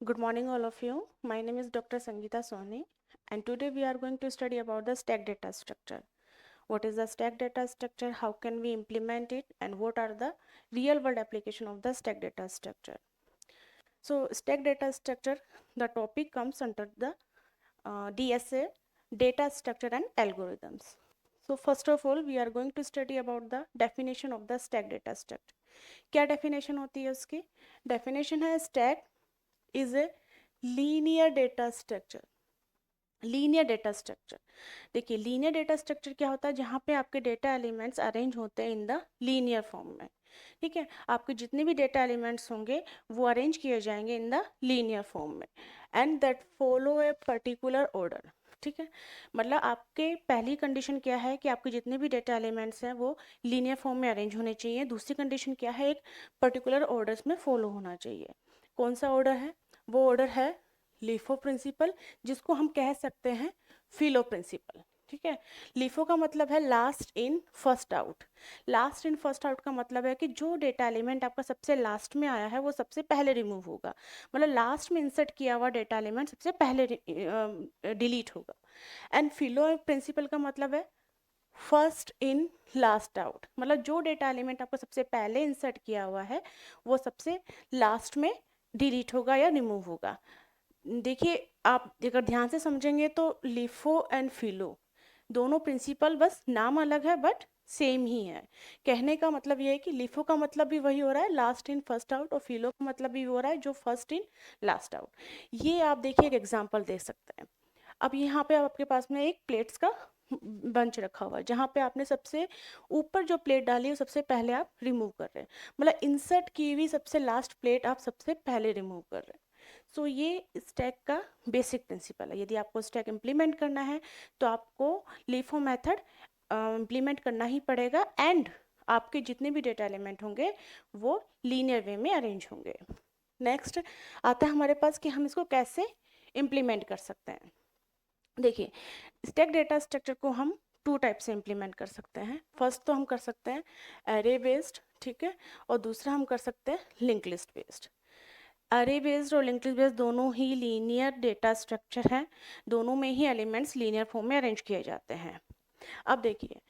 Good morning, all of you. My name is Dr. Sangeeta Soni, and today we are going to study about the stack data structure. What is the stack data structure? How can we implement it? And what are the real-world application of the stack data structure? So, stack data structure, the topic comes under the DSA, data structure and algorithms. So, first of all, we are going to study about the definition of the stack data structure. क्या definition होती है उसकी? Definition है stack is a linear data structure. Linear data structure, देखिए linear data structure क्या होता है, जहाँ पे आपके डेटा एलिमेंट्स अरेंज होते हैं इन द लीनियर फॉर्म में। ठीक है, आपके जितने भी डेटा एलिमेंट्स होंगे वो अरेंज किए जाएंगे इन द लीनियर फॉर्म में, and that follow a particular order. ठीक है, मतलब आपके पहली कंडीशन क्या है कि आपके जितने भी डेटा एलिमेंट्स हैं वो लीनियर फॉर्म में अरेंज होने चाहिए। दूसरी कंडीशन क्या है, एक पर्टिकुलर ऑर्डर्स में फॉलो होना चाहिए। कौन सा ऑर्डर है? वो ऑर्डर है लीफो प्रिंसिपल, जिसको हम कह सकते हैं फिलो प्रिंसिपल। ठीक है, लीफो का मतलब है last in first out. Last in first out का मतलब है कि जो डेटा एलिमेंट आपका सबसे लास्ट में आया है वो सबसे पहले रिमूव होगा, मतलब लास्ट में इंसर्ट किया हुआ डेटा एलिमेंट सबसे पहले डिलीट होगा। एंड फिलो प्रिंसिपल का मतलब है फर्स्ट इन लास्ट आउट, मतलब जो डेटा एलिमेंट आपको सबसे पहले इंसर्ट किया हुआ है वो सबसे लास्ट में डिलीट होगा या रिमूव होगा। देखिए, आप अगर ध्यान से समझेंगे तो लिफो एंड फिलो दोनों प्रिंसिपल, बस नाम अलग है बट सेम ही है। कहने का मतलब ये है कि लिफो का मतलब भी वही हो रहा है, लास्ट इन फर्स्ट आउट, और फिलो का मतलब भी हो रहा है जो फर्स्ट इन लास्ट आउट। ये आप देखिए एक एग्जांपल देख सकते हैं। अब यहाँ पे आपके पास में एक प्लेट्स का बंच रखा हुआ है, जहाँ पे आपने सबसे ऊपर जो प्लेट डाली है सबसे पहले आप रिमूव कर रहे हैं, मतलब इंसर्ट की हुई सबसे लास्ट प्लेट आप सबसे पहले रिमूव कर रहे हैं। सो ये स्टैक का बेसिक प्रिंसिपल है। यदि आपको स्टैक इम्प्लीमेंट करना है तो आपको लीफो मेथड इम्प्लीमेंट करना ही पड़ेगा, एंड आपके जितने भी डेटा एलिमेंट होंगे वो लीनियर वे में अरेंज होंगे। नेक्स्ट आता है हमारे पास कि हम इसको कैसे इम्प्लीमेंट कर सकते हैं। देखिए, स्टैक डेटा स्ट्रक्चर को हम टू टाइप से इम्प्लीमेंट कर सकते हैं। फर्स्ट तो हम कर सकते हैं एरे बेस्ड, ठीक है, और दूसरा हम कर सकते हैं लिंक लिस्ट बेस्ड। अरे बेस्ड और लिंक्ड लिस्ट बेस्ड दोनों ही लीनियर डेटा स्ट्रक्चर हैं, दोनों में ही एलिमेंट्स लीनियर फॉर्म में अरेंज किए जाते हैं। अब देखिए,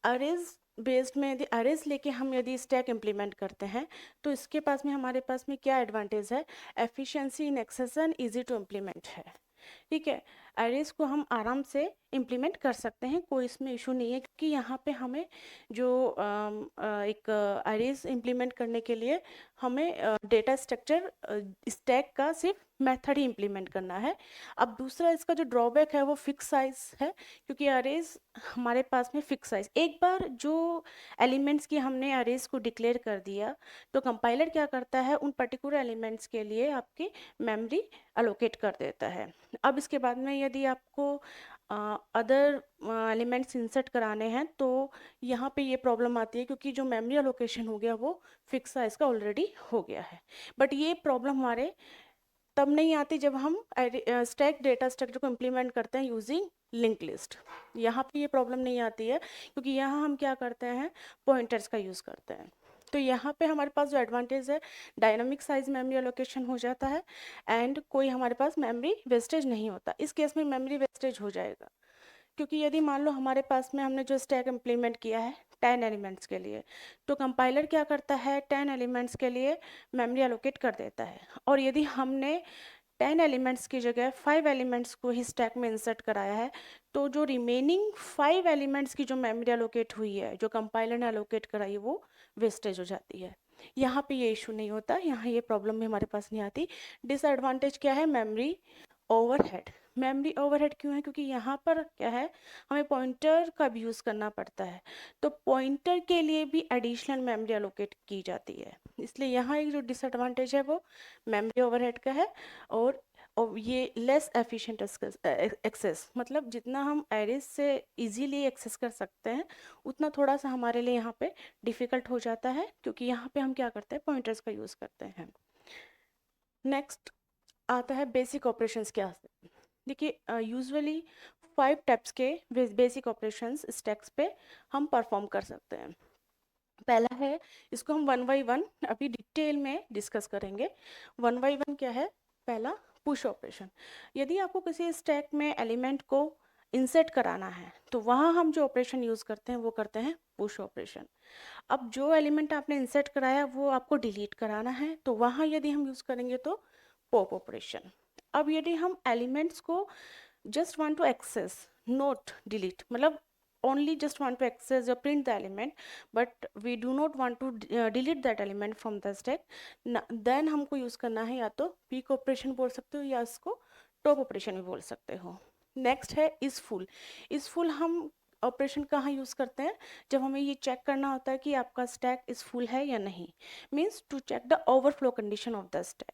अरेज बेस्ड में यदि अरेज लेके हम यदि स्टैक इम्प्लीमेंट करते हैं तो इसके पास में हमारे पास में क्या एडवांटेज है? Efficiency in execution, easy to implement है। ठीक है, अरेज को हम आराम से इम्प्लीमेंट कर सकते हैं, कोई इसमें इशू नहीं है, क्योंकि यहाँ पे हमें जो एक अरेज इम्प्लीमेंट करने के लिए हमें डेटा स्ट्रक्चर स्टैक का सिर्फ मेथड ही इम्प्लीमेंट करना है। अब दूसरा इसका जो ड्रॉबैक है वो फिक्स साइज है, क्योंकि अरेज हमारे पास में फिक्स साइज, एक बार जो एलिमेंट्स की हमने अरेज को डिक्लेयर कर दिया तो कंपाइलर क्या करता है, उन पर्टिकुलर एलिमेंट्स के लिए आपकी मेमोरी अलोकेट कर देता है। अब इसके बाद में यदि आपको अदर एलिमेंट्स इंसर्ट कराने हैं तो यहाँ पे ये प्रॉब्लम आती है, क्योंकि जो मेमोरी अलोकेशन हो गया वो फिक्स साइज का ऑलरेडी हो गया है। बट ये प्रॉब्लम हमारे तब नहीं आती जब हम स्टैक डेटा स्ट्रक्चर को इम्प्लीमेंट करते हैं यूजिंग लिंक लिस्ट। यहाँ पे ये प्रॉब्लम नहीं आती है, क्योंकि यहाँ हम क्या करते हैं, पॉइंटर्स का यूज़ करते हैं। तो यहाँ पे हमारे पास जो एडवांटेज है, डायनामिक साइज मेमोरी एलोकेशन हो जाता है, एंड कोई हमारे पास मेमोरी वेस्टेज नहीं होता। इस केस में मेमोरी वेस्टेज हो जाएगा, क्योंकि यदि मान लो हमारे पास में हमने जो स्टैक इम्प्लीमेंट किया है 10 एलिमेंट्स के लिए, तो कंपाइलर क्या करता है, 10 एलिमेंट्स के लिए मेमोरी एलोकेट कर देता है, और यदि हमने 10 एलिमेंट्स की जगह 5 एलिमेंट्स को ही स्टैक में इंसर्ट कराया है, तो जो रिमेनिंग 5 एलिमेंट्स की जो मेमोरी एलोकेट हुई है, जो कंपाइलर ने एलोकेट कराई है, वो वेस्टेज हो जाती है। यहाँ पे ये इशू नहीं होता, यहाँ ये प्रॉब्लम भी हमारे पास नहीं आती। डिसएडवांटेज क्या है? Memory overhead. मेमोरी ओवरहेड क्यों है? क्योंकि यहाँ पर क्या है, हमें पॉइंटर का भी यूज़ करना पड़ता है, तो पॉइंटर के लिए भी एडिशनल मेमोरी एलोकेट की जाती है, इसलिए यहाँ एक जो डिसएडवांटेज है वो मेमोरी ओवरहेड का है। और ये लेस एफिशिएंट एक्सेस, मतलब जितना हम एरेज से इजीली एक्सेस कर सकते हैं उतना थोड़ा सा हमारे लिए यहाँ पे डिफ़िकल्ट हो जाता है, क्योंकि यहाँ पे हम क्या करते हैं, पॉइंटर्स का यूज़ करते हैं। नेक्स्ट आता है बेसिक ऑपरेशंस क्या है। देखिए, यूजुअली 5 टाइप्स के बेसिक ऑपरेशंस स्टैक्स पे हम परफॉर्म कर सकते हैं। पहला है, इसको हम वन बाई वन अभी डिटेल में डिस्कस करेंगे। वन बाई वन क्या है? पहला पुश ऑपरेशन। यदि आपको किसी स्टैक में एलिमेंट को इंसर्ट कराना है तो वहाँ हम जो ऑपरेशन यूज़ करते हैं वो करते हैं पुश ऑपरेशन। अब जो एलिमेंट आपने इंसर्ट कराया वो आपको डिलीट कराना है तो वहाँ यदि हम यूज़ करेंगे तो पॉप ऑपरेशन। अब यदि हम एलिमेंट्स को just want to access, not delete, मतलब only just want to access or print the element but we do not want to delete that element from the stack, then हमको use करना है या तो pick ऑपरेशन बोल सकते हो या इसको टॉप ऑपरेशन भी बोल सकते हो। नेक्स्ट है इज फुल। इज फुल हम ऑपरेशन कहाँ यूज़ करते हैं, जब हमें ये चेक करना होता है कि आपका स्टैक इज फुल है या नहीं, means to check the overflow condition of the stack.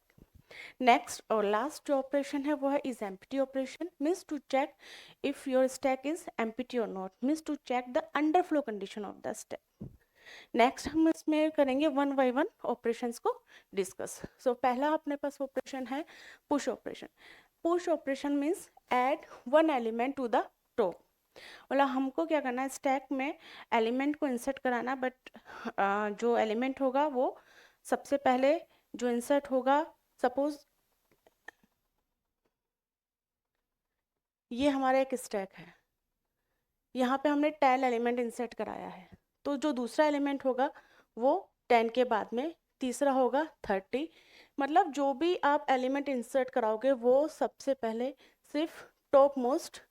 Next और लास्ट जो ऑपरेशन है वो है is empty operation, means to check if your stack is empty or not, means to check the underflow condition of the stack. Next हम इसमें करेंगे one by one operations को discuss. So पहला अपने पास ऑपरेशन है push operation. Push operation means add one element to the top, मतलब हमको क्या करना है स्टैक में एलिमेंट को इंसर्ट कराना, बट जो एलिमेंट होगा वो सबसे पहले जो इंसर्ट होगा, सपोज ये हमारा एक स्टैक है, यहाँ पे हमने 10 एलिमेंट इंसर्ट कराया है, तो जो दूसरा एलिमेंट होगा वो 10 के बाद में तीसरा होगा 30, मतलब जो भी आप एलिमेंट इंसर्ट कराओगे वो सबसे पहले सिर्फ टॉप मोस्ट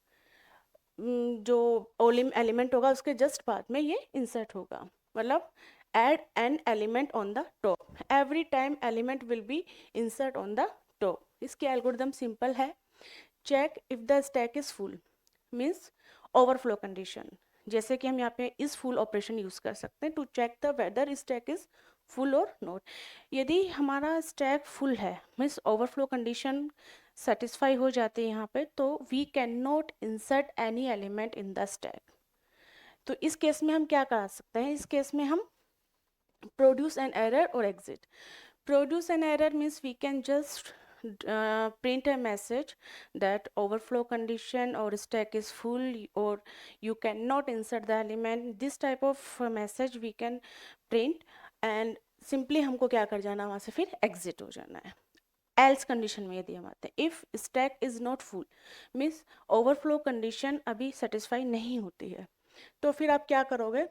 जो एलिमेंट होगा उसके जस्ट बाद में ये इंसर्ट होगा, मतलब add an element on the top, every time element will be insert on the top। इसकी एल्गोरिदम सिंपल है, check if the stack is full means overflow condition, जैसे कि हम यहाँ पे इज फुल ऑपरेशन यूज कर सकते हैं to check the whether stack is full और नॉट। यदि हमारा स्टैक फुल है मीन्स ओवरफ्लो कंडीशन सेटिस्फाई हो जाती है यहाँ पे, तो we can not insert any element in the stack. तो इस केस में हम क्या कर सकते हैं, इस केस में हम प्रोड्यूस एन एरर और exit. Produce an error means we can just print a message that overflow condition or stack is full or you cannot insert the element, this type of message we can print and simply हमको क्या कर जाना वहाँ से फिर exit हो जाना है। else कंडीशन में यदि हम आते हैं, if stack is not full means overflow condition अभी सेटिस्फाई नहीं होती है, तो फिर आप क्या करोगे,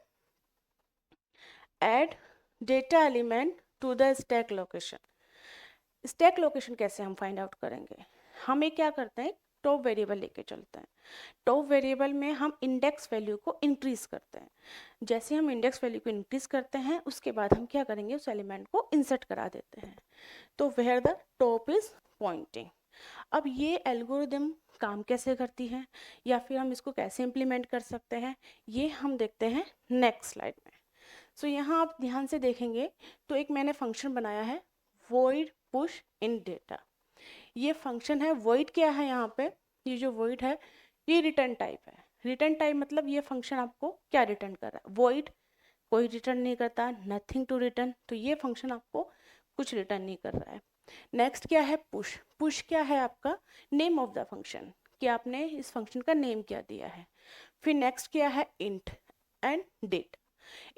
add data element to the stack location. Stack location कैसे हम फाइंड आउट करेंगे, हम एक क्या करते हैं टॉप वेरिएबल लेके चलते हैं, टॉप वेरिएबल में हम इंडेक्स वैल्यू को इंक्रीज करते हैं, जैसे हम इंडेक्स वैल्यू को इंक्रीज करते हैं उसके बाद हम क्या करेंगे उस एलिमेंट को इंसर्ट करा देते हैं, तो where the top is pointing. अब ये एल्गोरिदम काम कैसे करती है या फिर हम इसको कैसे इम्प्लीमेंट कर सकते हैं, ये हम देखते हैं नेक्स्ट स्लाइड में। सो यहाँ आप ध्यान से देखेंगे तो एक मैंने फंक्शन बनाया है void push in data। ये फंक्शन है, void क्या है यहाँ पे, ये जो void है ये रिटर्न टाइप है। रिटर्न टाइप मतलब ये फंक्शन आपको क्या रिटर्न कर रहा है, void कोई रिटर्न नहीं करता, नथिंग टू रिटर्न, तो ये फंक्शन आपको कुछ रिटर्न नहीं कर रहा है। नेक्स्ट क्या है पुश। पुश क्या है आपका नेम ऑफ द फंक्शन, कि आपने इस फंक्शन का नेम क्या दिया है। फिर नेक्स्ट क्या है इंट एंड डेट।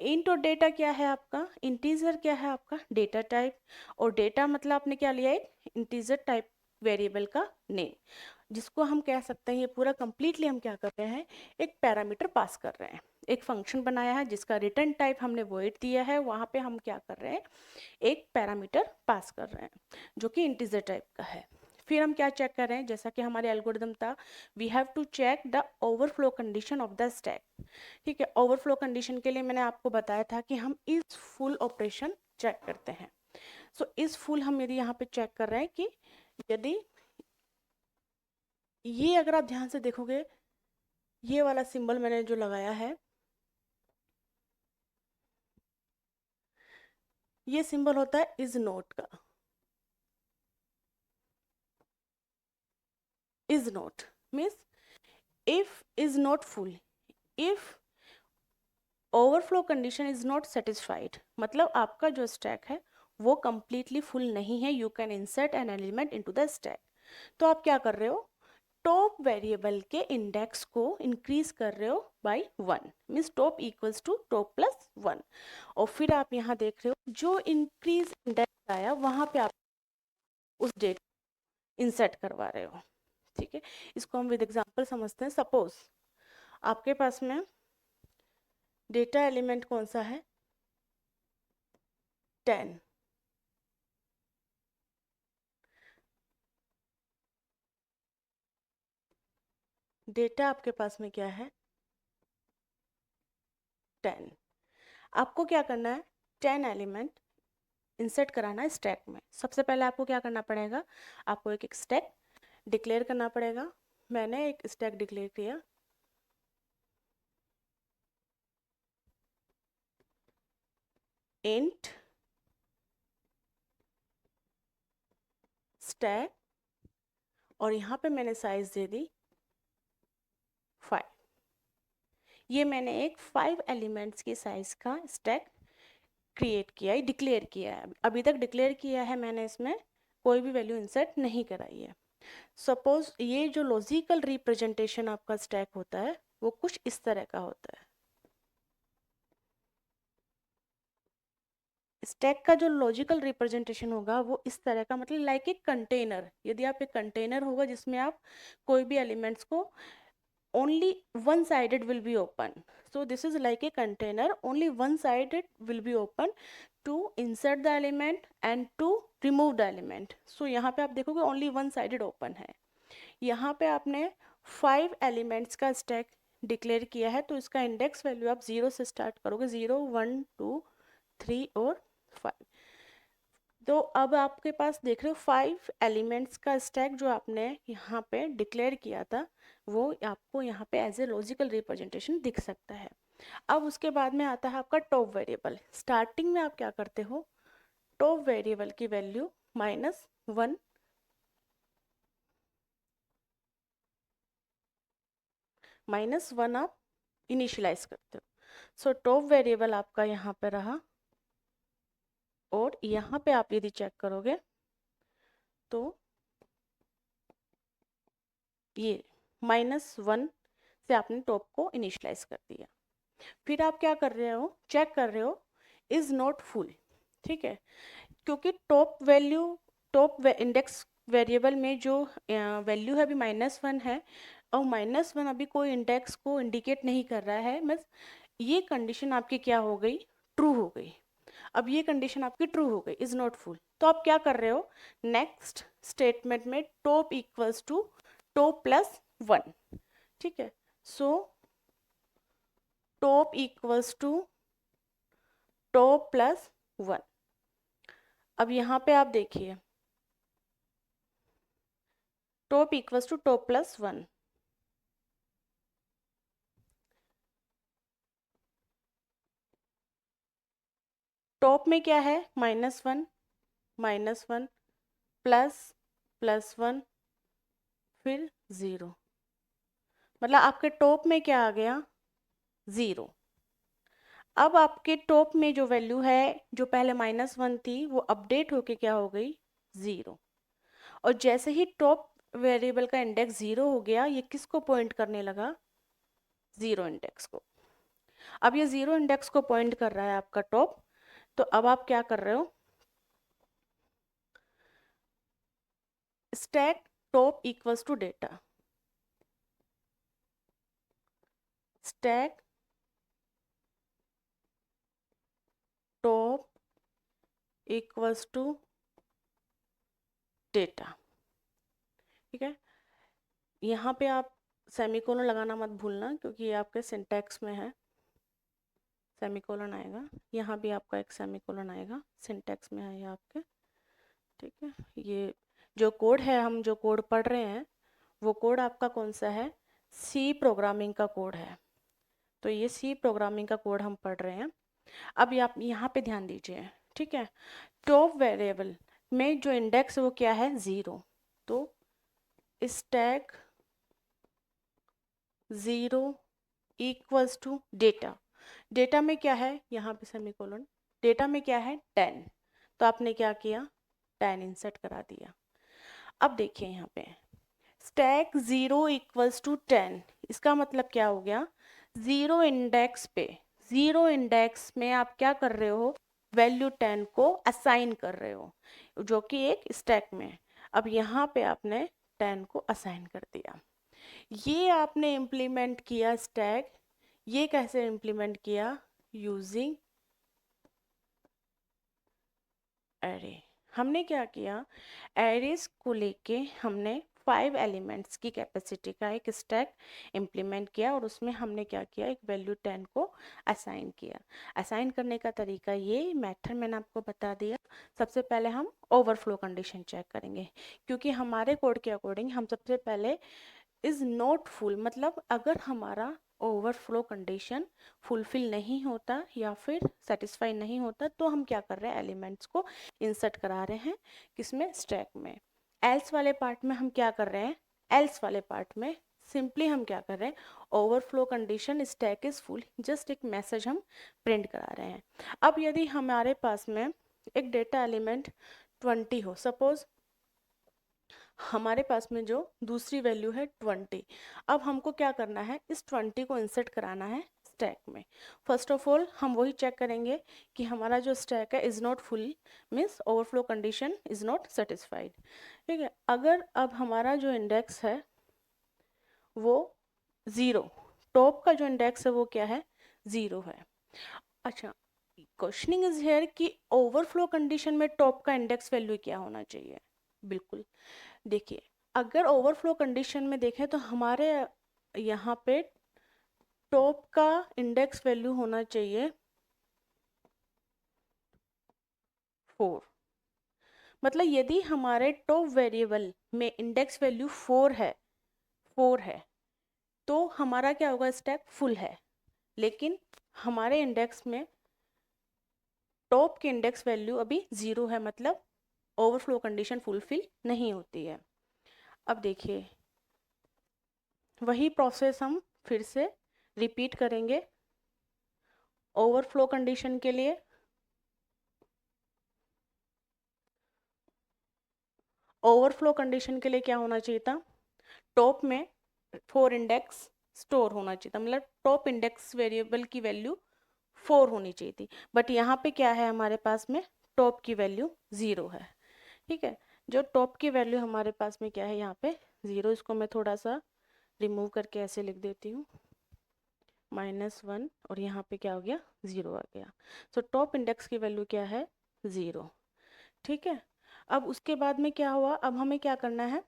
इंट और डेटा क्या है आपका, इंटीजर क्या है आपका डेटा टाइप, और डेटा मतलब आपने क्या लिया एक इंटीजर टाइप वेरिएबल का नेम, जिसको हम कह सकते हैं ये पूरा कंप्लीटली हम क्या कर रहे हैं एक पैरामीटर पास कर रहे हैं। एक फंक्शन बनाया है जिसका रिटर्न टाइप हमने वॉइड दिया है, वहाँ पे हम क्या कर रहे हैं एक पैरामीटर पास कर रहे हैं जो कि इंटीजर टाइप का है। फिर हम क्या चेक कर रहे हैं, जैसा कि हमारे एल्गोरिदम था, we have to check the overflow condition of the stack. ठीक है, ओवरफ्लो कंडीशन के लिए मैंने आपको बताया था कि हम इस फुल ऑपरेशन चेक करते हैं। सो इस फुल हम यदि यहाँ पे चेक कर रहे हैं कि यदि ये अगर आप ध्यान से देखोगे ये वाला सिंबल मैंने जो लगाया है ये सिंबल होता है इज नोट का, is note means if is not full, if overflow condition is not satisfied, मतलब आपका जो स्टैक है वो कंप्लीटली फुल नहीं है, you can insert an element into the stack. तो आप क्या कर रहे हो टॉप वेरिएबल के इंडेक्स को इंक्रीज कर रहे हो by 1, means top equals to top plus 1, और फिर आप यहाँ देख रहे हो जो इंक्रीज इंडेक्स आया वहाँ पे आप उस डेटा इंसर्ट करवा रहे हो। ठीक है, इसको हम विद एग्जांपल समझते हैं। सपोज आपके पास में डेटा एलिमेंट कौन सा है, 10। डेटा आपके पास में क्या है, 10। आपको क्या करना है, 10 एलिमेंट इंसर्ट कराना है स्टैक में। सबसे पहले आपको क्या करना पड़ेगा, आपको एक स्टैक डिक्लेयर करना पड़ेगा। मैंने एक स्टैक डिक्लेयर किया, इंट स्टैक, और यहाँ पे मैंने साइज दे दी 5। ये मैंने एक 5 एलिमेंट्स की साइज का स्टैक क्रिएट किया है, डिक्लेयर किया है। अभी तक डिक्लेयर किया है मैंने, इसमें कोई भी वैल्यू इंसर्ट नहीं कराई है। सपोज ये जो लॉजिकल रिप्रेजेंटेशन आपका स्टैक होता है वो कुछ इस तरह का होता है। स्टैक का जो लॉजिकल रिप्रेजेंटेशन होगा वो इस तरह का, मतलब लाइक ए कंटेनर। यदि आप एक कंटेनर होगा जिसमें आप कोई भी एलिमेंट्स को only one sided will be open, so this is like a container, only one sided will be open to insert the element and to remove the element। so यहाँ पे आप देखोगे only one sided open है। यहाँ पे आपने 5 elements का stack declare किया है, तो इसका इंडेक्स वैल्यू आप 0 से स्टार्ट करोगे, 0 1 2 3 और 5। तो अब आपके पास देख रहे हो 5 एलिमेंट्स का स्टैक जो आपने यहाँ पे डिक्लेयर किया था वो आपको यहाँ पे एज ए लॉजिकल रिप्रेजेंटेशन दिख सकता है। अब उसके बाद में आता है आपका टॉप वेरिएबल। स्टार्टिंग में आप क्या करते हो, टॉप वेरिएबल की वैल्यू -1 -1 आप इनिशियलाइज करते हो। सो टॉप वेरिएबल आपका यहाँ पे रहा, और यहाँ पे आप यदि चेक करोगे तो ये -1 से आपने टॉप को इनिशियलाइज कर दिया। फिर आप क्या कर रहे हो, चेक कर रहे हो इज नॉट फुल। ठीक है, क्योंकि top value, top index variable में जो वैल्यू है अभी -1 है, और -1 अभी कोई इंडेक्स को इंडिकेट नहीं कर रहा है, मीन्स ये कंडीशन आपकी क्या हो गई, ट्रू हो गई। अब ये कंडीशन आपकी ट्रू हो गई, इज नॉट फुल, तो आप क्या कर रहे हो, नेक्स्ट स्टेटमेंट में टॉप इक्वल्स टू टॉप +1। ठीक है, so top equals to top +1। अब यहाँ पे आप देखिए top equals to top +1। Top में क्या है, -1 -1 ++1 फिर 0, मतलब आपके टॉप में क्या आ गया, 0। अब आपके टॉप में जो वैल्यू है जो पहले -1 थी वो अपडेट होके क्या हो गई, 0। और जैसे ही टॉप वेरिएबल का इंडेक्स 0 हो गया, ये किसको पॉइंट करने लगा, 0 इंडेक्स को। अब ये 0 इंडेक्स को पॉइंट कर रहा है आपका टॉप, तो अब आप क्या कर रहे हो, stack top equals to data, stack top equals to data. ठीक है, यहाँ पे आप सेमीकोलन लगाना मत भूलना, क्योंकि ये आपके सिंटैक्स में है, सेमीकोलन आएगा। यहाँ भी आपका एक सेमीकोलन आएगा, सिंटैक्स में है ये आपके। ठीक है, ये जो कोड है, हम जो कोड पढ़ रहे हैं वो कोड आपका कौन सा है, सी प्रोग्रामिंग का कोड है। तो ये सी प्रोग्रामिंग का कोड हम पढ़ रहे हैं। अब आप यहाँ पे ध्यान दीजिए। ठीक है, टॉप वेरिएबल में जो इंडेक्स है वो क्या है, 0। तो stack 0 equals to data. Data में क्या है, यहाँ पे सेमीकोलन, डेटा में क्या है, 10। तो आपने क्या किया, 10 इंसर्ट करा दिया। अब देखिए यहाँ पे स्टैक 0 इक्वल्स टू 10, इसका मतलब क्या हो गया, 0 इंडेक्स पे, 0 इंडेक्स में आप क्या कर रहे हो, वैल्यू 10 को असाइन कर रहे हो, जो कि एक स्टैक में। अब यहाँ पे आपने 10 को असाइन कर दिया। ये आपने इम्प्लीमेंट किया स्टैक, ये कैसे इम्प्लीमेंट किया? Using array. हमने क्या किया, एरेज को लेके हमने 5 एलिमेंट्स की कैपेसिटी का एक स्टैक इम्प्लीमेंट किया और उसमें हमने क्या किया, एक वैल्यू 10 को असाइन किया। असाइन करने का तरीका, ये मेथड मैंने आपको बता दिया। सबसे पहले हम ओवरफ्लो कंडीशन चेक करेंगे, क्योंकि हमारे कोड के अकॉर्डिंग हम सबसे पहले इज़ नॉट फुल, मतलब अगर हमारा ओवरफ्लो कंडीशन फुलफिल नहीं होता या फिर सेटिस्फाई नहीं होता तो हम क्या कर रहे हैं, एलिमेंट्स को इंसर्ट करा रहे हैं किसमें, स्टैक में। एल्स वाले पार्ट में हम क्या कर रहे हैं, एल्स वाले पार्ट में सिंपली हम क्या कर रहे हैं, overflow condition stack is full, just एक मैसेज हम प्रिंट करा रहे हैं। अब यदि हमारे पास में एक डेटा एलिमेंट 20 हो, सपोज हमारे पास में जो दूसरी वैल्यू है 20, अब हमको क्या करना है, इस 20 को इंसर्ट कराना है स्टैक में। फर्स्ट ऑफ ऑल हम वही चेक करेंगे कि हमारा जो स्टैक है is not full, means overflow condition is not satisfied. ठीक है, अगर अब हमारा जो इंडेक्स है वो 0, टॉप का जो इंडेक्स है वो क्या है, 0 है। अच्छा, क्वेश्चनिंग इज हेयर कि ओवरफ्लो कंडीशन में टॉप का इंडेक्स वैल्यू क्या होना चाहिए। बिल्कुल, देखिए अगर ओवरफ्लो कंडीशन में देखें तो हमारे यहाँ पे टॉप का इंडेक्स वैल्यू होना चाहिए 4। मतलब यदि हमारे टॉप वेरिएबल में इंडेक्स वैल्यू 4 है तो हमारा क्या होगा, स्टैक फुल है। लेकिन हमारे इंडेक्स में टॉप की इंडेक्स वैल्यू अभी 0 है, मतलब ओवरफ्लो कंडीशन फुलफिल नहीं होती है। अब देखिए वही प्रोसेस हम फिर से रिपीट करेंगे ओवरफ्लो कंडीशन के लिए। ओवरफ्लो कंडीशन के लिए क्या होना चाहिए था, टॉप में 4 इंडेक्स स्टोर होना चाहिए था, मतलब टॉप इंडेक्स वेरिएबल की वैल्यू 4 होनी चाहिए थी। बट यहाँ पे क्या है, हमारे पास में टॉप की वैल्यू 0 है। ठीक है, जो टॉप की वैल्यू हमारे पास में क्या है, यहाँ पे 0, इसको मैं थोड़ा सा रिमूव करके ऐसे लिख देती हूँ, -1, और यहाँ पे क्या हो गया, 0 आ गया। सो टॉप इंडेक्स की वैल्यू क्या है, 0। ठीक है, अब उसके बाद में क्या हुआ, अब हमें क्या करना है,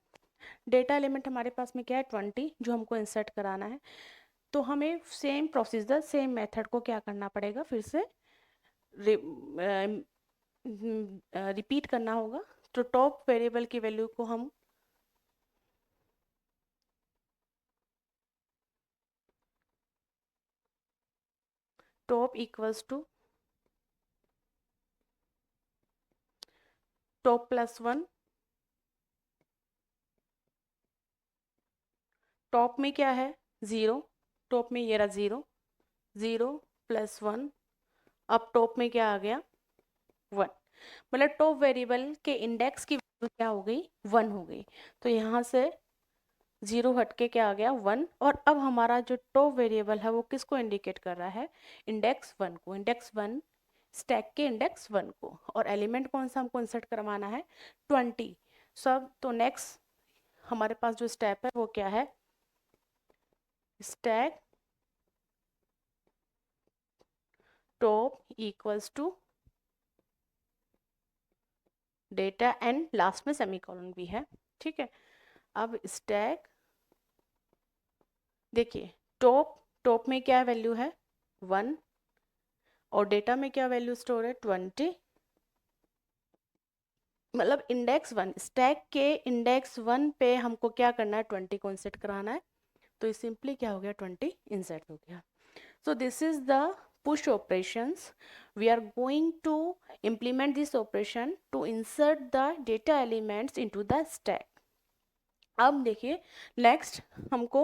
डेटा एलिमेंट हमारे पास में क्या है 20, जो हमको इंसर्ट कराना है। तो हमें सेम प्रोसीजर, सेम मेथड को क्या करना पड़ेगा, फिर से रिपीट करना होगा। तो टॉप वेरिएबल की वैल्यू को हम top equals to top +1, top में क्या है 0, टॉप में ये रहा 0, 0 + 1, अब टॉप में क्या आ गया 1, मतलब टॉप वेरिएबल के इंडेक्स की वैल्यू क्या हो गई, 1 हो गई। तो यहाँ से 0 हटके क्या आ गया 1, और अब हमारा जो टॉप वेरिएबल है वो किसको इंडिकेट कर रहा है, इंडेक्स 1 को, इंडेक्स 1 स्टैक के इंडेक्स 1 को, और एलिमेंट कौन सा हमको इंसर्ट करवाना है 20। सब तो नेक्स्ट हमारे पास जो स्टेप है वो क्या है, stack top equals to data and last में सेमीकोलन भी है। ठीक है, अब स्टैक देखिए टॉप में क्या वैल्यू है 1, और डेटा में क्या वैल्यू स्टोर है 20, मतलब इंडेक्स 1, स्टैक के इंडेक्स 1 पे हमको क्या करना है 20 को इंसर्ट कराना है। तो ये सिंपली क्या हो गया 20 इंसर्ट हो गया। So this is the push operations. We are going to implement this operation to insert the data elements into the stack. अब देखिए नेक्स्ट हमको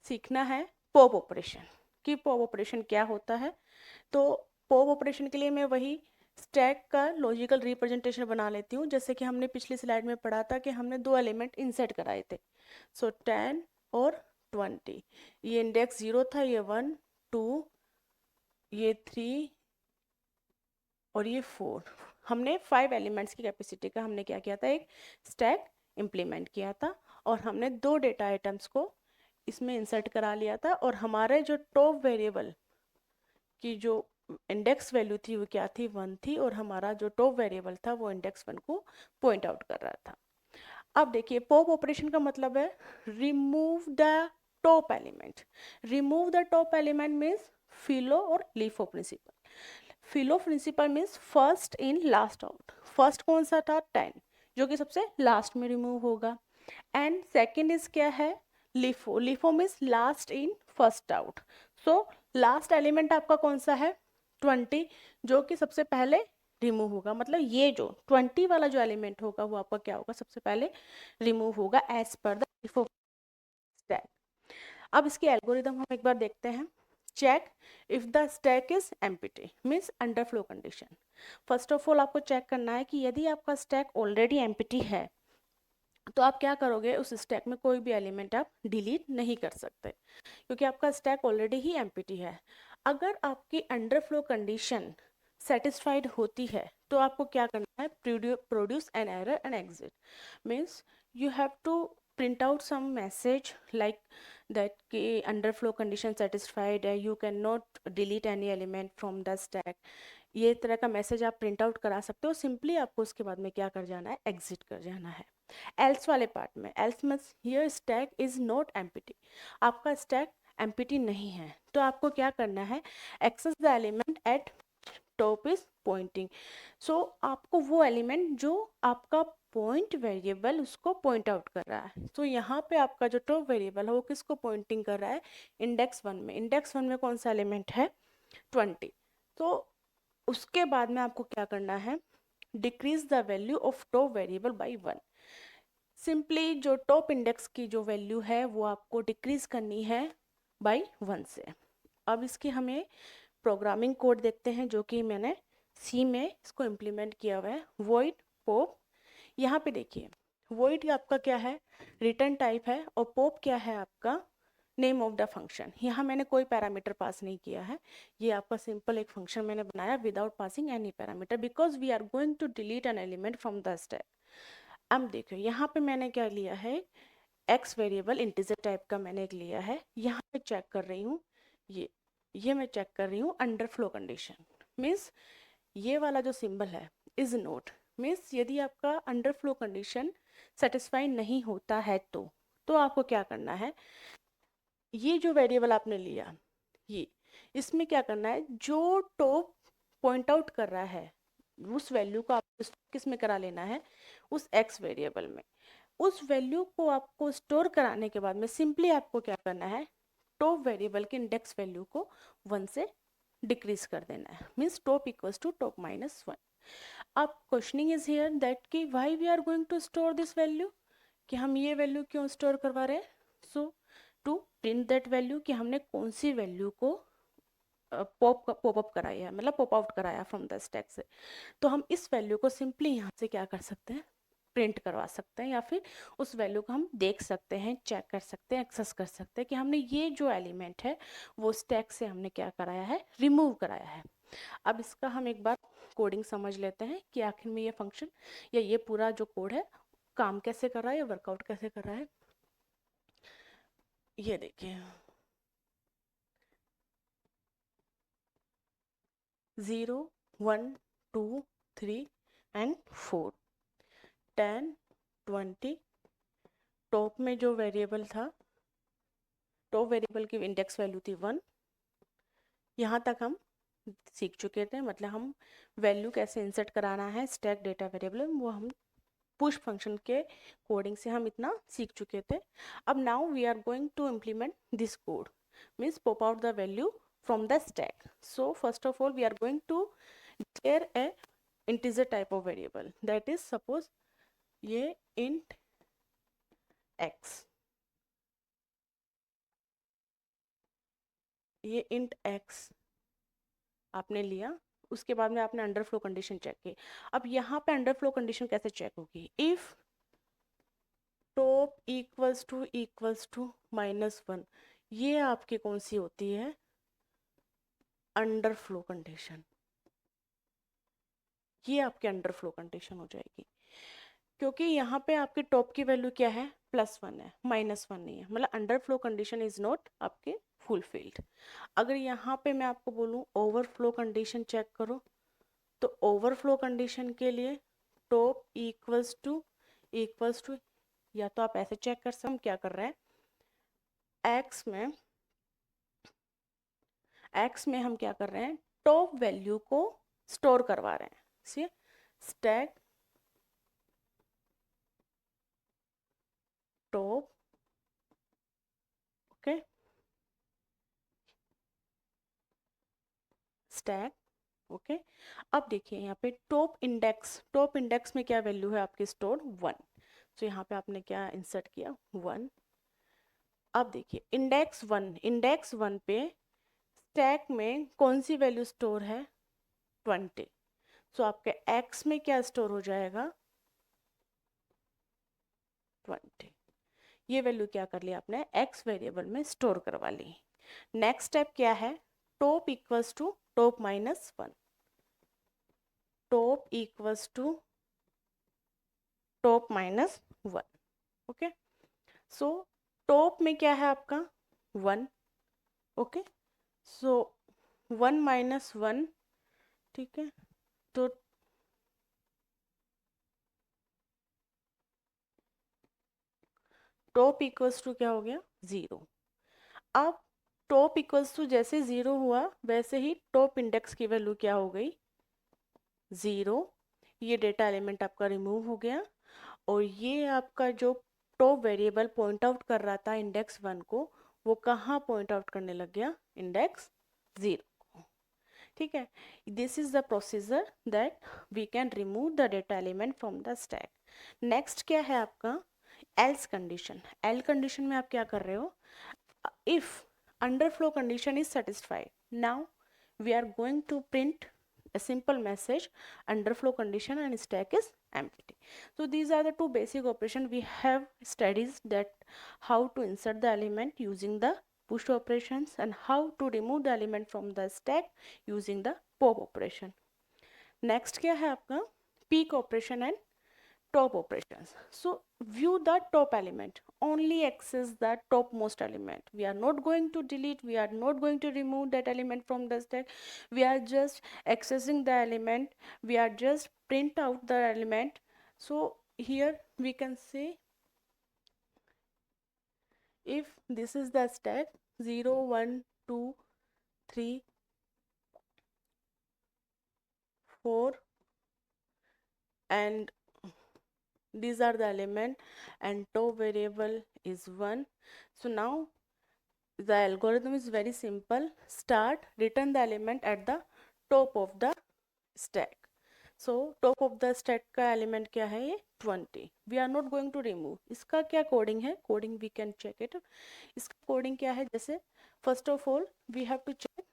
सीखना है पॉप ऑपरेशन, कि पॉप ऑपरेशन क्या होता है। तो पॉप ऑपरेशन के लिए मैं वही स्टैक का लॉजिकल रिप्रेजेंटेशन बना लेती हूँ, जैसे कि हमने पिछली स्लाइड में पढ़ा था कि हमने 2 एलिमेंट इंसर्ट कराए थे, सो 10 और 20। ये इंडेक्स 0 था, ये 1 2, ये 3 और ये 4। हमने 5 एलिमेंट्स की कैपेसिटी का हमने क्या किया था, एक स्टैक इम्प्लीमेंट किया था और हमने 2 डेटा आइटम्स को इसमें इंसर्ट करा लिया था और हमारे जो टॉप वेरिएबल की जो इंडेक्स वैल्यू थी वो क्या थी, 1 थी और हमारा जो टॉप वेरिएबल था वो इंडेक्स 1 को पॉइंट आउट कर रहा था। अब देखिए पॉप ऑपरेशन का मतलब है remove the top element. Remove the top element means FILO or LIFO principle. FILO principle means first in last out. First कौन सा था, 10, जो कि सबसे लास्ट में रिमूव होगा। एंड सेकेंड इज क्या है, LIFO. LIFO means last in first out. So last element आपका कौन सा है, 20, जो कि सबसे पहले रिमूव होगा। मतलब ये जो 20 वाला जो एलिमेंट होगा वो आपका क्या होगा, सबसे पहले रिमूव होगा as per the LIFO stack. अब इसकी एल्गोरिदम हम एक बार देखते हैं। Check if the stack is empty means underflow condition. First of all आपको चेक करना है कि यदि आपका स्टैक ऑलरेडी एम्प्टी है तो आप क्या करोगे, उस स्टैक में कोई भी एलिमेंट आप डिलीट नहीं कर सकते क्योंकि आपका स्टैक ऑलरेडी ही एम्प्टी है। अगर आपकी अंडर फ्लो कंडीशन सेटिस्फाइड होती है तो आपको क्या करना है, produce an error and exit. Means you have to print out some message like that कि अंडर फ्लो कंडीशन सेटिस्फाइड है, you can not delete any element from the stack. ये तरह का मैसेज आप प्रिंट आउट करा सकते हो। Simply आपको उसके बाद में क्या कर जाना है, एग्जिट कर जाना है। एल्स वाले पार्ट में, else means here stack is not empty, आपका स्टैक एम्प्टी नहीं है तो आपको क्या करना है, access the element at top is pointing. So आपको वो एलिमेंट जो आपका पॉइंट वेरिएबल उसको पॉइंट आउट कर रहा है। तो यहाँ पे आपका जो टॉप वेरिएबल है वो किसको पॉइंटिंग कर रहा है, इंडेक्स 1 में। इंडेक्स 1 में कौन सा एलिमेंट है, 20। तो उसके बाद में आपको क्या करना है, decrease the value of top variable by 1। Simply जो टॉप इंडेक्स की जो वैल्यू है वो आपको डिक्रीज करनी है बाई 1 से। अब इसकी हमें प्रोग्रामिंग कोड देखते हैं जो कि मैंने सी में इसको इम्प्लीमेंट किया हुआ है, वॉइड पॉप। यहाँ पे देखिए वॉइड आपका क्या है, रिटर्न टाइप है और पॉप क्या है आपका, नेम ऑफ द फंक्शन। यहाँ मैंने कोई पैरामीटर पास नहीं किया है, ये आपका सिंपल एक फंक्शन मैंने बनाया without passing any parameter because we are going to delete an element from the stack. अब देखो यहाँ पे मैंने क्या लिया है, एक्स वेरिएबल इंटीजर टाइप का मैंने एक लिया है। यहाँ पे चेक कर रही हूँ, ये मैं चेक कर रही हूँ अंडर फ्लो कंडीशन। मीन्स ये वाला जो सिंबल है इज नोट, मीन्स यदि आपका अंडर फ्लो कंडीशन सेटिस्फाई नहीं होता है तो आपको क्या करना है, ये जो वेरिएबल आपने लिया ये, इसमें क्या करना है, जो टॉप पॉइंट आउट कर रहा है उस वैल्यू को आप किस में करा लेना है, उस एक्स वेरिएबल में। उस वैल्यू को आपको स्टोर कराने के बाद में सिंपली आपको क्या करना है, टॉप वेरिएबल के इंडेक्स वैल्यू को 1 से डिक्रीज कर देना है। Means top equals to top minus 1। अब क्वेश्चनिंग इज हियर दैट कि why we are going to store this value, कि हम ये वैल्यू क्यों स्टोर करवा रहे हैं। So to print that value कि हमने कौन सी वैल्यू को पॉप अप कराया है, मतलब पॉप आउट कराया फ्रॉम द स्टैक से। तो हम इस वैल्यू को सिंपली यहाँ से क्या कर सकते हैं, प्रिंट करवा सकते हैं या फिर उस वैल्यू को हम देख सकते हैं, चेक कर सकते हैं, एक्सेस कर सकते हैं कि हमने ये जो एलिमेंट है वो स्टैक से हमने क्या कराया है, रिमूव कराया है। अब इसका हम एक बार कोडिंग समझ लेते हैं कि आखिर में ये फंक्शन या ये पूरा जो कोड है काम कैसे कर रहा है या वर्कआउट कैसे कर रहा है। ये देखिए 0 1 2 3 एंड 4 10 20। टॉप में जो वेरिएबल था, टॉप वेरिएबल की इंडेक्स वैल्यू थी 1। यहाँ तक हम सीख चुके थे, मतलब हम वैल्यू कैसे इंसर्ट कराना है स्टैक डेटा वेरिएबल वो हम पुश फंक्शन के कोडिंग से हम इतना सीख चुके थे। अब now we are going to implement this code, means pop out the value from the stack. So first of all we are going to declare a integer type of variable that is suppose ये int x, ये int x आपने लिया। उसके बाद में आपने under flow condition check की। अब यहाँ पे अंडर फ्लो कंडीशन कैसे चेक होगी, इफ टॉप इक्वल्स टू -1, ये आपकी कौन सी होती है, अंडर फ्लो कंडीशन। ये आपके अंडरफ्लो कंडीशन हो जाएगी, क्योंकि यहाँ पे आपके टॉप की वैल्यू क्या है, +1 है, -1 नहीं है, मतलब अंडरफ्लो कंडीशन इज नॉट आपके फुलफिल्ड। अगर यहाँ पे मैं आपको बोलूँ ओवरफ्लो कंडीशन चेक करो, तो ओवरफ्लो कंडीशन के लिए टॉप इक्वल्स टू या तो आप ऐसे चेक कर सकते, हम क्या कर रहे हैं, एक्स में हम क्या कर रहे हैं, टॉप वैल्यू को स्टोर करवा रहे हैं। See stack top, okay, stack, okay. अब देखिए यहाँ पे टॉप इंडेक्स में क्या वैल्यू है आपकी स्टोर, 1। तो यहाँ पे आपने क्या इंसर्ट किया, 1। अब देखिए इंडेक्स वन पे स्टैक में कौन सी वैल्यू स्टोर है, 20। सो आपके एक्स में क्या स्टोर हो जाएगा, 20। ये वैल्यू क्या कर लिया आपने, एक्स वेरिएबल में स्टोर करवा ली। नेक्स्ट स्टेप क्या है, top equals to top -1, top equals to top -1, okay. So top में क्या है आपका 1, ओके। सो 1 - 1, ठीक है, तो टॉप इक्वल्स टू क्या हो गया, 0। अब टॉप इक्वल्स टू जैसे 0 हुआ, वैसे ही टॉप इंडेक्स की वैल्यू क्या हो गई, 0। ये डेटा एलिमेंट आपका रिमूव हो गया, और ये आपका जो टॉप वेरिएबल पॉइंट आउट कर रहा था इंडेक्स 1 को, वो कहाँ पॉइंट आउट करने लग गया, इंडेक्स 0 को, ठीक है। This is the procedure that we can remove the data element from the stack. Next क्या है आपका, एल्स कंडीशन। एल कंडीशन में आप क्या कर रहे हो, if underflow condition is satisfied, now we are going to print a simple message, underflow condition and stack is empty. So these are the two basic operations we have studies, that how to insert the element using the push operations and how to remove the element from the stack using the pop operation. Next क्या है आपका, peek operation and top operations. So view the top element, only access the topmost element. We are not going to delete, we are not going to remove that element from the stack, we are just accessing the element, we are just print out the element. So here we can say, if this is the stack 0 1 2 3 4 and these are the element and top variable is 1. So now the algorithm is very simple, start, return the element at the top of the stack. So top of the stack का element क्या है, ये 20। we are not going to remove। इसका क्या coding है, coding we can check it। इसका coding क्या है, जैसे first of all we have to check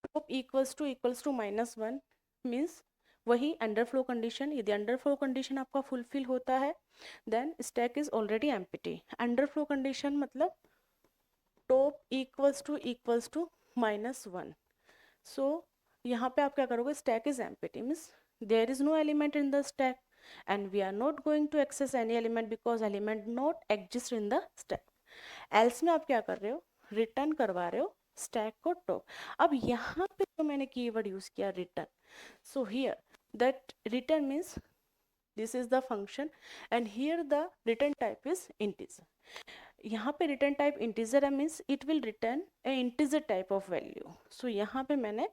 top equals to -1 means वही अंडरफ्लो कंडीशन, यदि अंडरफ्लो कंडीशन आपका फुलफिल होता है then stack is already empty. Underflow condition मतलब टॉप इक्वल्स टू -1। सो यहाँ पे आप क्या करोगे, stack is empty means there is no element in the stack and we are not going to access any element because element not exist in the stack. Else में आप क्या कर रहे हो, रिटर्न करवा रहे हो स्टैक को टॉप। अब यहाँ पे जो मैंने कीवर्ड यूज किया return, so here that return means this is the function and here the return type is integer। यहाँ पे return type integer है means it will return a integer type of value। so यहाँ पे मैंने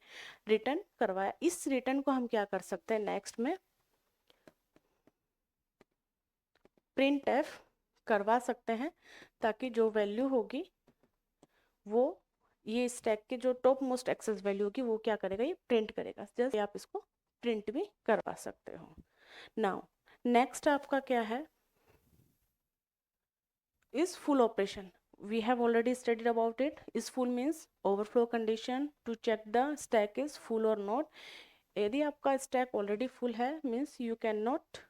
return करवाया, इस return को हम क्या कर सकते हैं, next में printf करवा सकते हैं, ताकि जो वैल्यू होगी वो ये स्टैक के जो टॉप मोस्ट एक्सेस वैल्यू होगी वो क्या करेगा, ये प्रिंट करेगा। जैसे आप इसको प्रिंट भी करवा सकते हो। नाउ नेक्स्ट आपका क्या है, is full operation। we have already studied about it। is full means overflow condition to check the stack is full or not। यदि आपका stack already full है means you cannot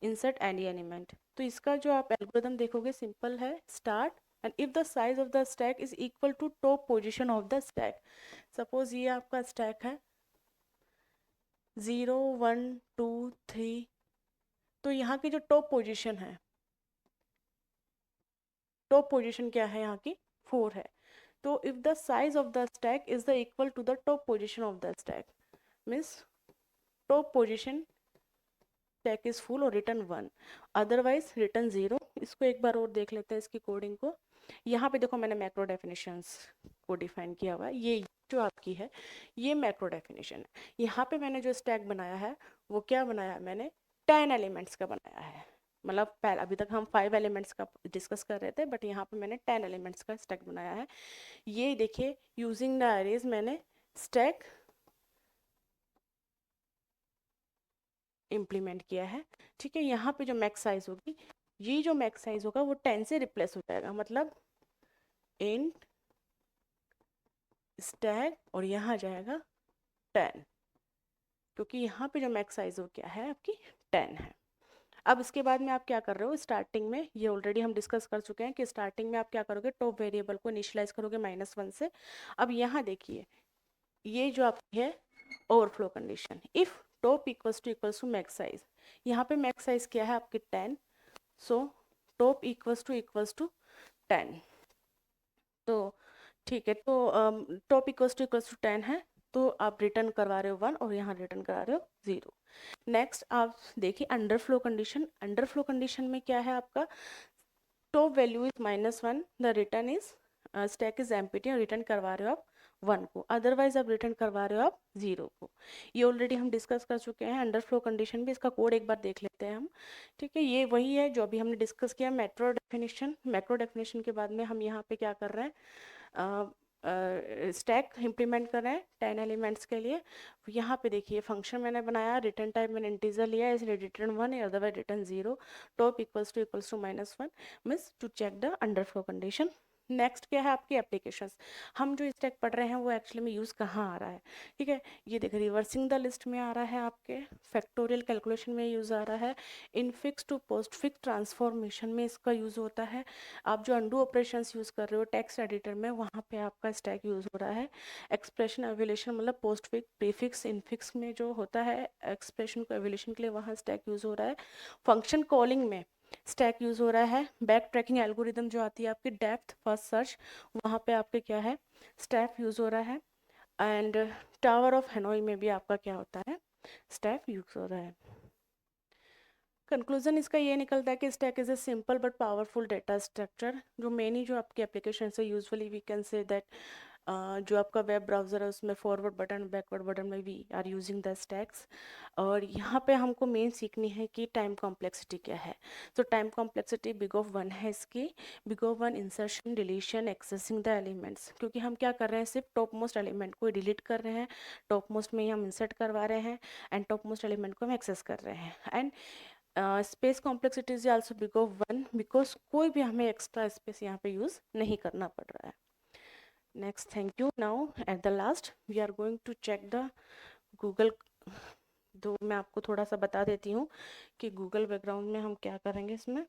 insert any element। तो इसका जो आप algorithm देखोगे simple है, start and if the size of the stack is equal to top position of the stack। suppose ये आपका stack है 0 1 2 3, तो यहाँ की जो टॉप पोजीशन है, टॉप पोजीशन क्या है यहाँ की, 4 है। तो if the size of the stack is the equal to the top position of the stack, means top position stack is full और रिटर्न 1, अदरवाइज रिटर्न 0। इसको एक बार और देख लेते हैं इसकी कोडिंग को। यहाँ पे देखो मैंने मैक्रो डेफिनेशंस को डिफाइन किया हुआ है, ये जो आपकी है ये मैक्रो डेफिनेशन है। यहाँ पे मैंने जो स्टैक बनाया है वो क्या बनाया है, मैंने 10 एलिमेंट्स का बनाया है। मतलब पहले अभी तक हम 5 एलिमेंट्स का डिस्कस कर रहे थे, बट यहाँ पे मैंने 10 एलिमेंट्स का स्टैक बनाया है। ये देखिए यूजिंग द अरेज मैंने स्टैक इम्प्लीमेंट किया है। ठीक है, यहाँ पे जो मैक्स साइज होगी, ये जो मैक्स साइज होगा वो 10 से रिप्लेस हो जाएगा, मतलब इंट स्टैक और यहाँ जाएगा 10, क्योंकि यहाँ पे जो मैक्स साइज हो क्या है आपकी 10 है। अब इसके बाद में आप क्या कर रहे हो, स्टार्टिंग में ये ऑलरेडी हम डिस्कस कर चुके हैं कि स्टार्टिंग में आप क्या करोगे, टॉप वेरिएबल को इनिशियलाइज करोगे -1 से। अब यहाँ देखिए ये जो आपकी है overflow condition, if top equals to max size, यहाँ पे मैक्स साइज क्या है आपकी 10, सो टॉप इक्वल्स टू 10। तो ठीक है, तो टॉप इक्वल्स टू 10 है, तो आप रिटर्न करवा रहे हो 1 और यहाँ रिटर्न करा रहे हो 0। नेक्स्ट आप देखिए अंडरफ्लो कंडीशन, अंडरफ्लो कंडीशन में क्या है आपका, top value is -1, the return is stack is empty और रिटर्न करवा रहे हो आप 1 को, अदरवाइज आप रिटर्न करवा रहे हो आप 0 को। ये ऑलरेडी हम डिस्कस कर चुके हैं अंडरफ्लो कंडीशन भी, इसका कोड एक बार देख लेते हैं हम। ठीक है, ये वही है जो अभी हमने डिस्कस किया मैक्रो डेफिनेशन। मैक्रो डेफिनेशन के बाद में हम यहाँ पे क्या कर रहे हैं, स्टैक इम्प्लीमेंट कर रहे हैं 10 एलिमेंट्स के लिए। यहाँ पे देखिए फंक्शन मैंने बनाया, रिटर्न टाइप मैंने इंटीजर लिया है, इसलिए रिटर्न 1 या otherwise return 0, top equals to -1 means to check the underflow condition. Next क्या है आपकी एप्लीकेशंस, हम जो स्टैक पढ़ रहे हैं वो एक्चुअली में यूज़ कहाँ आ रहा है। ठीक है, ये देखिए रिवर्सिंग द लिस्ट में आ रहा है, आपके फैक्टोरियल कैलकुलेशन में यूज़ आ रहा है, infix to postfix transformation में इसका यूज़ होता है, आप जो अंडू ऑपरेशंस यूज़ कर रहे हो टेक्स्ट एडिटर में वहाँ पे आपका स्टैक यूज़ हो रहा है, एक्सप्रेशन एवोल्यूशन मतलब पोस्ट फिक्स प्रीफिक्स इनफिक्स में जो होता है एक्सप्रेशन को एवोल्यूशन के लिए वहाँ स्टैक यूज़ हो रहा है, फंक्शन कॉलिंग में स्टैक यूज़ हो रहा है, बैक ट्रैकिंग एल्गोरिदम जो आती है आपकी डेप्थ फर्स्ट सर्च वहाँ पे आपके क्या है स्टैक यूज़ हो रहा है, एंड टावर ऑफ हेनोई में भी आपका क्या होता है स्टैक यूज़ हो रहा है। कंक्लूजन इसका ये निकलता है कि stack is a simple but powerful data structure, जो मेनली जो आपकी एप्लीकेशन है usually we can say that जो आपका वेब ब्राउज़र है उसमें फॉरवर्ड बटन बैकवर्ड बटन में we are using the stacks. और यहाँ पे हमको मेन सीखनी है कि टाइम कॉम्प्लेक्सिटी क्या है। तो टाइम कॉम्प्लेक्सिटी बिग ऑफ 1 है इसकी, big of 1 insertion deletion accessing the elements, क्योंकि हम क्या कर रहे हैं सिर्फ टॉप मोस्ट एलिमेंट को डिलीट कर रहे हैं, टॉप मोस्ट में ही हम इंसर्ट करवा रहे हैं एंड टॉप मोस्ट एलिमेंट को हम एक्सेस कर रहे हैं। And space complexity is also big of 1 because कोई भी हमें एक्स्ट्रा स्पेस यहाँ पे यूज़ नहीं करना पड़ रहा है। Next, thank you. Now at the last we are going to check the Google. तो मैं आपको थोड़ा सा बता देती हूँ कि गूगल बैकग्राउंड में हम क्या करेंगे इसमें।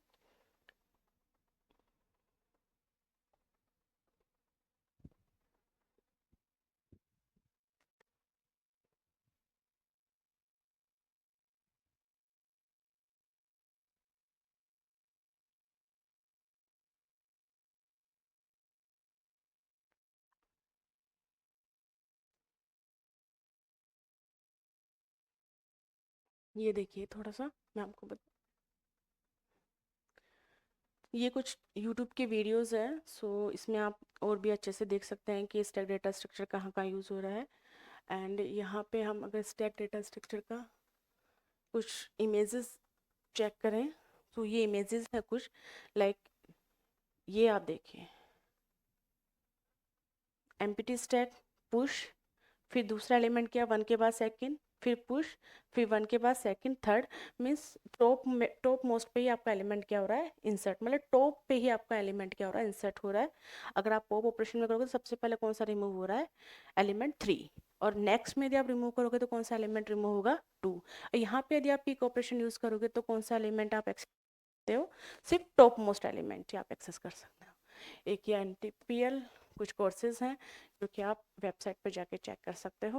ये देखिए थोड़ा सा मैं आपको ये कुछ यूट्यूब के वीडियोस हैं, सो इसमें आप और भी अच्छे से देख सकते हैं कि स्टैक डेटा स्ट्रक्चर कहाँ कहाँ यूज़ हो रहा है। एंड यहाँ पे हम अगर स्टैक डेटा स्ट्रक्चर का कुछ इमेजेस चेक करें तो ये इमेजेस है कुछ लाइक ये आप देखिए एम्प्टी स्टैक पुश, फिर दूसरा एलिमेंट किया 1 के बाद सेकंड, फिर पुश, फिर 1 के बाद second third, means top most पे ही आपका एलिमेंट क्या हो रहा है इंसर्ट, मतलब टॉप पे ही आपका एलिमेंट क्या हो रहा है इंसर्ट हो रहा है। अगर आप पॉप ऑपरेशन में करोगे तो सबसे पहले कौन सा रिमूव हो रहा है एलिमेंट 3, और नेक्स्ट में यदि आप रिमूव करोगे तो कौन सा एलिमेंट रिमूव होगा 2। यहाँ पे यदि आप पिक ऑपरेशन यूज करोगे तो कौन सा एलिमेंट आप एक्सेस करते हो, सिर्फ टॉप मोस्ट एलिमेंट ही आप एक्सेस कर सकते हो। एक ये NTPL कुछ कोर्सेज हैं जो कि आप वेबसाइट पर जाके चेक कर सकते हो।